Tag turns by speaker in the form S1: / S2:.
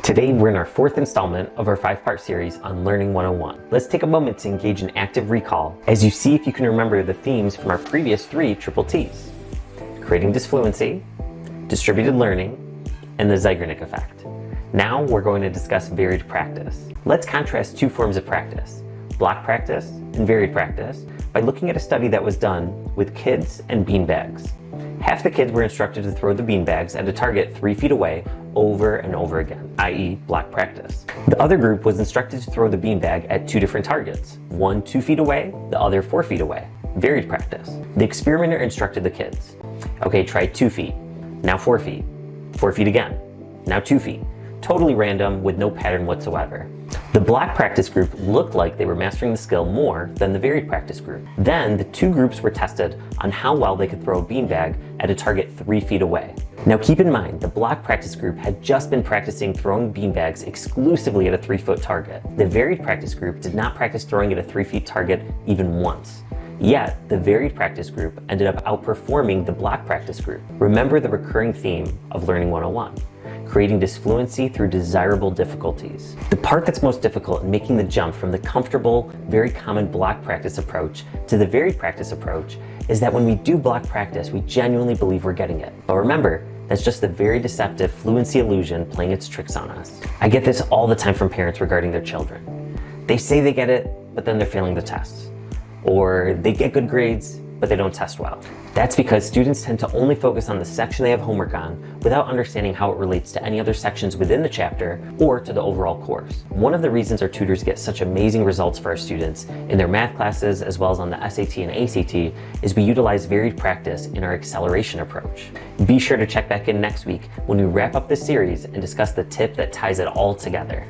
S1: Today we're in our fourth installment of our 5-part series on Learning 101. Let's take a moment to engage in active recall as you see if you can remember the themes from our previous 3 triple T's: creating disfluency, distributed learning, and the 𝙧𝙘𝙧𝙞𝙀 effect. Now we're going to discuss varied practice. Let's contrast 2 forms of practice, block practice and varied practice, by looking at a study that was done with kids and beanbags. Half the kids were instructed to throw the beanbags at a target 3 feet away over and over again, i.e. block practice. The other group was instructed to throw the beanbag at 2 different targets, one 2 feet away, the other 4 feet away, varied practice. The experimenter instructed the kids, okay, try 2 feet, now 4 feet, 4 feet again, now 2 feet, totally random with no pattern whatsoever. The block practice group looked like they were mastering the skill more than the varied practice group. Then the 2 groups were tested on how well they could throw a beanbag at a target 3 feet away. Now keep in mind, the block practice group had just been practicing throwing beanbags exclusively at a 3-foot target. The varied practice group did not practice throwing at a 3-foot target even once. Yet, the varied practice group ended up outperforming the block practice group. Remember the recurring theme of Learning 101. Creating disfluency through desirable difficulties. The part that's most difficult in making the jump from the comfortable, very common block practice approach to the varied practice approach is that when we do block practice, we genuinely believe we're getting it. But remember, that's just the very deceptive fluency illusion playing its tricks on us. I get this all the time from parents regarding their children. They say they get it, but then they're failing the tests. Or they get good grades, but they don't test well. That's because students tend to only focus on the section they have homework on without understanding how it relates to any other sections within the chapter or to the overall course. One of the reasons our tutors get such amazing results for our students in their math classes as well as on the SAT and ACT is we utilize varied practice in our acceleration approach. Be sure to check back in next week when we wrap up this series and discuss the tip that ties it all together.